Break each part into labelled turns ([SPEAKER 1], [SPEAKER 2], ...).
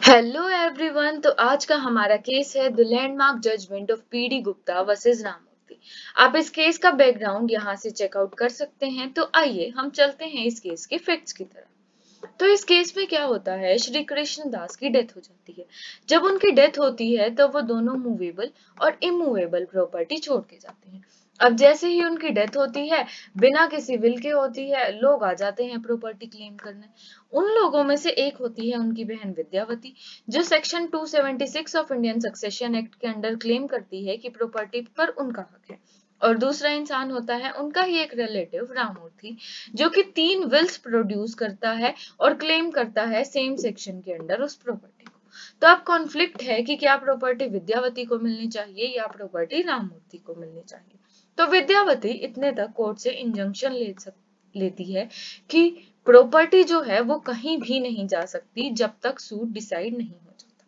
[SPEAKER 1] Hello everyone. तो आज का हमारा केस है the landmark judgement of PD Gupta versus Ramamurthy. आप इस केस का बैकग्राउंड यहाँ से चेकआउट कर सकते हैं। तो आइए हम चलते हैं इस केस के फैक्ट्स की तरफ। तो इस केस में क्या होता है, श्री कृष्ण दास की डेथ हो जाती है। जब उनकी डेथ होती है तो वो दोनों मूवेबल और इमूवेबल प्रॉपर्टी छोड़ के जाते हैं। अब जैसे ही उनकी डेथ होती है, बिना किसी विल के होती है, लोग आ जाते हैं प्रॉपर्टी क्लेम करने। उन लोगों में से एक होती है उनकी बहन विद्यावती, जो section 276 of Indian succession act के अंडर क्लेम करती है कि प्रॉपर्टी पर उनका हक है। और दूसरा इंसान होता है उनका ही एक रिलेटिव राममूर्ति, जो कि 3 विल्स प्रोड्यूस करता है और क्लेम करता है सेम सेक्शन के अंडर उस प्रॉपर्टी को। तो अब कॉन्फ्लिक्ट है कि क्या प्रॉपर्टी विद्यावती को मिलनी चाहिए या प्रॉपर्टी राममूर्ति को मिलनी चाहिए। तो विद्यावती इतने तक कोर्ट से इंजंक्शन लेती है कि प्रॉपर्टी जो है वो कहीं भी नहीं जा सकती जब तक सूट डिसाइड नहीं हो जाता।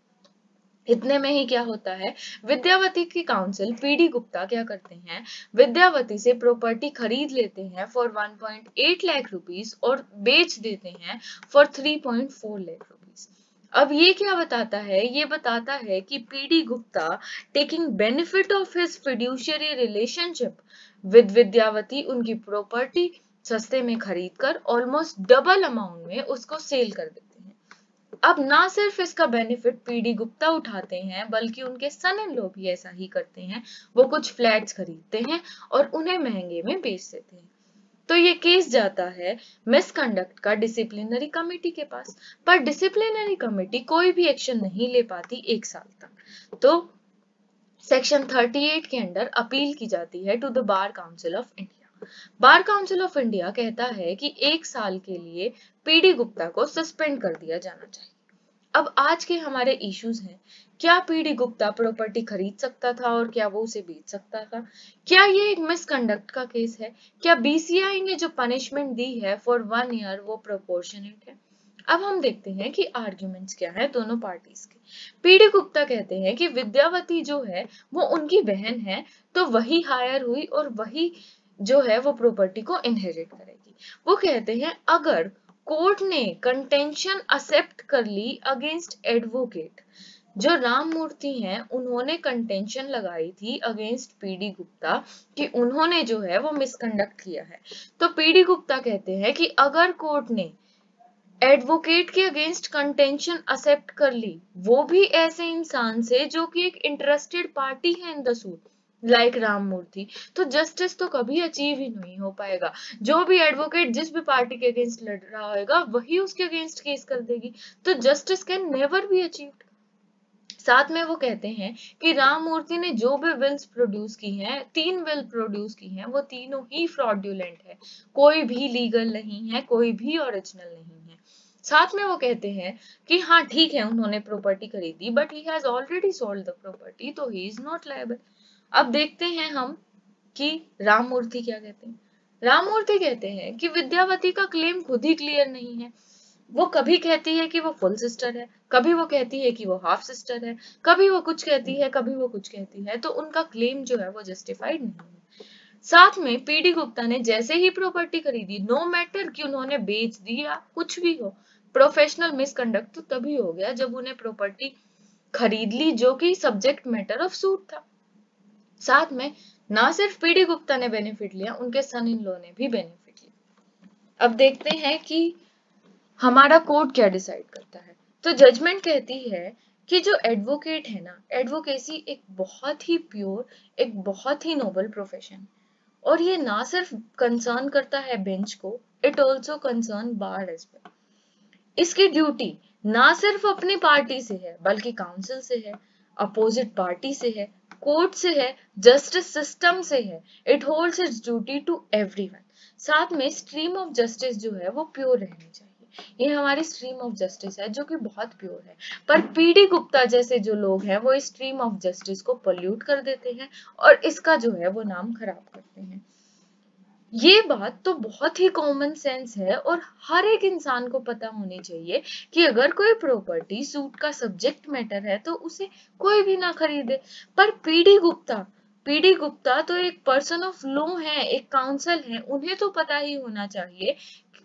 [SPEAKER 1] इतने में ही क्या होता है, विद्यावती की काउंसिल पीडी गुप्ता क्या करते हैं, विद्यावती से प्रॉपर्टी खरीद लेते हैं फॉर 1.8 लाख रुपीस और बेच देते हैं फॉर 3.4 लाख रुपीस। अब ये क्या बताता है, ये बताता है कि PD Gupta taking benefit of his fiduciary relationship with Vidyavati उनकी प्रॉपर्टी सस्ते में खरीदकर ऑलमोस्ट डबल अमाउंट में उसको सेल कर देते हैं। अब ना सिर्फ इसका बेनिफिट पीडी गुप्ता उठाते हैं, बल्कि उनके सन इन लॉ भी ऐसा ही करते हैं। वो कुछ फ्लैट्स खरीदते हैं और उन्हें महंगे में बेच देते हैं। तो ये केस जाता है मिसकंडक्ट का डिसिप्लिनरी कमेटी के पास, पर डिसिप्लिनरी कमेटी कोई भी एक्शन नहीं ले पाती 1 साल तक। तो सेक्शन 38 के अंडर अपील की जाती है to the bar council of India. Bar council of India कहता है कि 1 साल के लिए पीडी गुप्ता को सस्पेंड कर दिया जाना चाहिए। अब आज के हमारे इश्यूज हैं, क्या पीडी गुप्ता प्रॉपर्टी खरीद सकता था और क्या वो उसे बेच सकता था? क्या ये एक मिसकंडक्ट का केस है? क्या बीसीआई ने जो पनिशमेंट दी है फॉर 1 ईयर वो प्रोपोर्शनेट है? अब हम देखते हैं कि आर्ग्यूमेंट्स क्या है दोनों पार्टीज के। पीडी गुप्ता कहते हैं कि विद्यावती जो है वो उनकी बहन है, तो वही हायर हुई और वही जो है वो प्रॉपर्टी को इनहेरिट करेगी। वो कहते हैं अगर कोर्ट ने कंटेंशन एक्सेप्ट कर ली अगेंस्ट एडवोकेट, जो राममूर्ति हैं उन्होंने कंटेंशन लगाई थी अगेंस्ट पीडी गुप्ता कि उन्होंने जो है वो मिसकंडक्ट किया है। तो पीडी गुप्ता कहते हैं कि अगर कोर्ट ने एडवोकेट के अगेंस्ट कंटेंशन एक्सेप्ट कर ली, वो भी ऐसे इंसान से जो कि एक इंटरेस्टेड पार्टी है in the suit like Ramamurthy, तो जस्टिस तो कभी अचीव ही नहीं हो पाएगा। जो भी एडवोकेट जिस भी पार्टी के अगेंस्ट लड़ रहा होगा वही उसके अगेंस्ट केस कर देगी, तो justice can never be achieved. साथ में वो कहते हैं कि राममूर्ति ने जो भी विल्स प्रोड्यूस की हैं, 3 विल प्रोड्यूस की हैं, वो तीनों ही फ्रॉडुलेंट है, कोई भी लीगल नहीं है, कोई भी ओरिजिनल नहीं है। साथ में वो कहते हैं कि हाँ ठीक है उन्होंने प्रॉपर्टी खरीदी, but he has already sold the property, तो ही इज नॉट लायबल। अब देखते हैं हम कि राममूर्ति क्या कहते हैं। राममूर्ति कहते हैं कि विद्यावती का क्लेम खुद ही क्लियर नहीं है। वो कभी कहती है कि वो फुल सिस्टर है, कभी वो कहती है कि वो हाफ सिस्टर है, कभी वो कुछ कहती है, कभी वो कुछ कहती है, तो उनका क्लेम जो है वो जस्टिफाइड नहीं है। साथ में पीडी गुप्ता ने जैसे ही प्रॉपर्टी खरीदी, नो मैटर कि उन्होंने बेच दी या कुछ भी हो, प्रोफेशनल मिसकंडक्ट तो तभी हो गया जब उन्हें प्रॉपर्टी खरीद ली जो कि सब्जेक्ट मैटर ऑफ सूट था। साथ में ना सिर्फ पीडी गुप्ता ने बेनिफिट लिया, उनके सन इन लॉ ने भी बेनिफिट लिया। अब देखते हैं कि हमारा कोर्ट क्या डिसाइड करता है। तो जजमेंट कहती है कि जो एडवोकेट है ना, एडवोकेसी एक बहुत ही प्योर, एक बहुत ही नोबल प्रोफेशन, और ये ना सिर्फ कंसर्न करता है बेंच को, it also concern bar as well. इसकी ड्यूटी ना सिर्फ अपनी पार्टी से है, बल्कि काउंसिल से है, अपोजिट पार्टी से है, कोर्ट से है, जस्टिस सिस्टम से है। It holds its duty to everyone. साथ में स्ट्रीम ऑफ जस्टिस जो है वो प्योर रहनी चाहिए। ये हमारी स्ट्रीम ऑफ जस्टिस है जो कि बहुत प्योर है, पर पीडी गुप्ता जैसे जो लोग हैं वो इस स्ट्रीम ऑफ जस्टिस को पोल्यूट कर देते हैं और इसका जो है वो नाम खराब करते हैं। ये बात तो बहुत ही कॉमन सेंस है और हर एक इंसान को पता होनी चाहिए कि अगर कोई प्रॉपर्टी सूट का सब्जेक्ट मैटर है तो उसे कोई भी ना खरीदे। पर पीडी गुप्ता तो एक पर्सन ऑफ लॉ है, एक काउंसिल है, उन्हें तो पता ही होना चाहिए।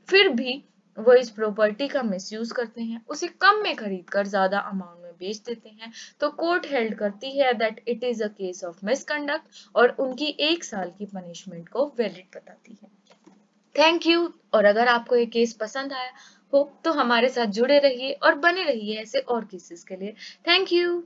[SPEAKER 1] फिर भी वो इस प्रॉपर्टी का मिसयूज करते हैं, उसे कम में खरीद कर ज्यादा अमाउंट में बेच देते हैं, तो कोर्ट हेल्ड करती है that it is a case of misconduct और उनकी 1 साल की पनिशमेंट को वैलिड बताती है। Thank you. और अगर आपको ये केस पसंद आया हो तो हमारे साथ जुड़े रहिए और बने रहिए ऐसे और केसेस के लिए। Thank you.